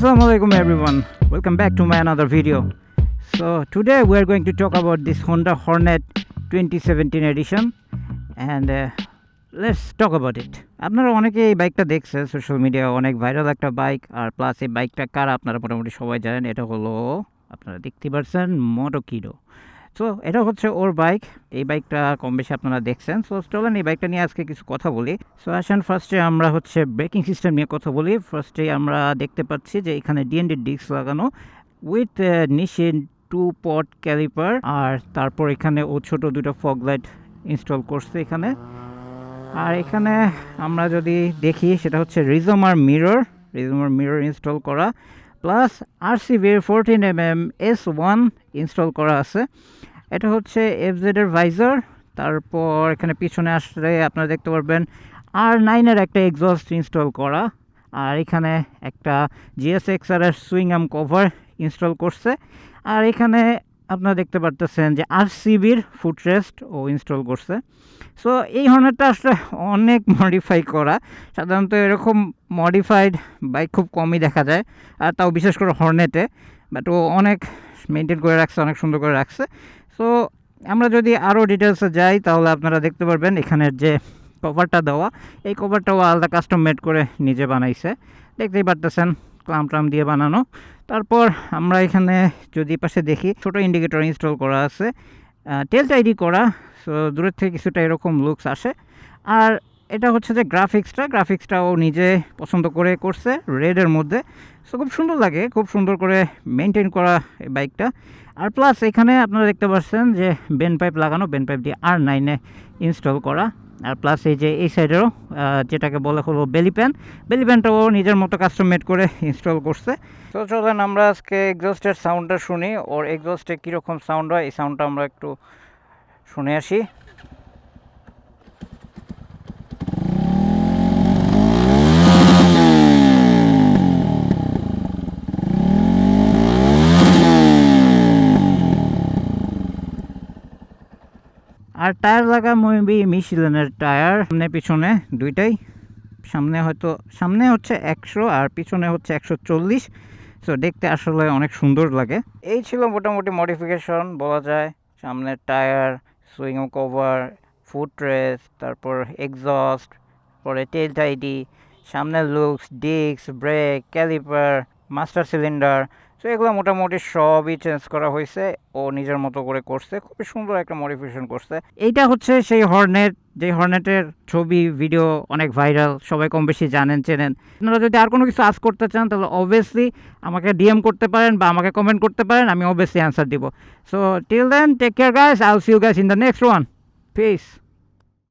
Assalamualaikum everyone, welcome back to my another video. So today we are going to talk about this Honda Hornet 2017 edition and let's talk about it. আপনারা অনেকে এই বাইকটা দেখছেন social media, অনেক viral একটা bike, আর plus এই বাইকটা কার আপনারা মোটামুটি সবাই জানেন। এটা হলো আপনারা দেখতে পাচ্ছেন মোটোকিডো। সো এটা হচ্ছে ওর বাইক। এই বাইকটা কম বেশি আপনারা দেখছেন। সো চলেন এই বাইকটা নিয়ে আজকে কিছু কথা বলি। সো আসেন ফার্স্টে আমরা হচ্ছে ব্রেকিং সিস্টেম নিয়ে কথা বলি। ফার্স্টে আমরা দেখতে পাচ্ছি যে এখানে ডিএনডি ডিস্ক লাগানো উইথ নিশিন 2-পট ক্যালিপার, আর তারপর এখানে ও ছোট দুটো ফগ লাইট ইনস্টল করছে এখানে। আর এখানে আমরা যদি দেখি সেটা হচ্ছে রিজমার মিরর ইনস্টল করা, প্লাস আরসিবির 14mm S1 ইনস্টল করা আছে। এটা হচ্ছে এফজেডের ভাইজার। তারপর এখানে পিছনে আসলে আপনারা দেখতে পারবেন R9-এর একটা এক্সস্ট ইনস্টল করা, আর এখানে একটা GSX-R swing arm cover install করছে। আর এখানে আপনারা দেখতে পারতেছেন যে আরসিবির ফুটরেস্ট ও ইনস্টল করছে। সো এই হর্নেটটা আসলে অনেক মডিফাই করা। সাধারণত এরকম মডিফাইড বাইক খুব কমই দেখা যায়, আর তাও বিশেষ করে হর্নেটে। বাট ও অনেক মেনটেন করে রাখছে, অনেক সুন্দর করে রাখছে। সো আমরা যদি আরও ডিটেলসে যাই তাহলে আপনারা দেখতে পারবেন এখানের যে কভারটা দেওয়া, এই কভারটাও আলাদা কাস্টম মেড করে নিজে বানাইছে, দেখতেই পারতেছেন ক্লাম দিয়ে বানানো। তারপর আমরা এখানে যদি পাশে দেখি ছোট ইন্ডিকেটর ইনস্টল করা আছে, টেল আইডি করা। সো দূরের থেকে কিছুটা এরকম লুকস আসে। আর এটা হচ্ছে যে গ্রাফিক্সটাও নিজে পছন্দ করে করছে রেডের মধ্যে। সো খুব সুন্দর লাগে, খুব সুন্দর করে মেনটেন করা এই বাইকটা। আর প্লাস এখানে আপনারা দেখতে পাচ্ছেন যে বেন পাইপ লাগানো, বেন পাইপ দিয়ে R9-এ ইনস্টল করা। আর প্লাস এই যে এই সাইডেরও যেটাকে বলা হলো বেলি প্যানটাও নিজের মতো কাস্টম মেড করে ইনস্টল করছে। তো চলেন আমরা আজকে এক্সস্টের সাউন্ডটা শুনি, ওর এক্সস্টে কীরকম সাউন্ড হয় এই সাউন্ডটা আমরা একটু শুনে আসি। আর টায়ার লাগা মেবি মিশেলিনের টায়ার, সামনে পিছনে দুইটাই। সামনে হচ্ছে 100 আর পিছনে হচ্ছে 140। সো দেখতে আসলে অনেক সুন্দর লাগে। এই ছিল মোটামুটি মডিফিকেশন বলা যায়। সামনের টায়ার, সুইং কভার, ফুটরেস্ট, তারপর এক্সস্ট, পরে টেল আইডি, সামনের looks, disc, brake, caliper, master cylinder. So এগুলো মোটামুটি সবই চেঞ্জ করা হয়েছে, ও নিজের মতো করে করছে, খুবই সুন্দর একটা মডিফিকেশন করছে। এইটা হচ্ছে সেই হর্নেট, যে হর্নেটের ছবি ভিডিও অনেক ভাইরাল, সবাই কম বেশি জানেন চেনেন। আপনারা যদি আর কোনো কিছু আস্ক করতে চান তাহলে অবভিয়াসলি আমাকে ডিএম করতে পারেন বা আমাকে কমেন্ট করতে পারেন, আমি অবভিয়াসলি অ্যান্সার দিব। So till then, take care guys, I will see you guys in the next one. Piece.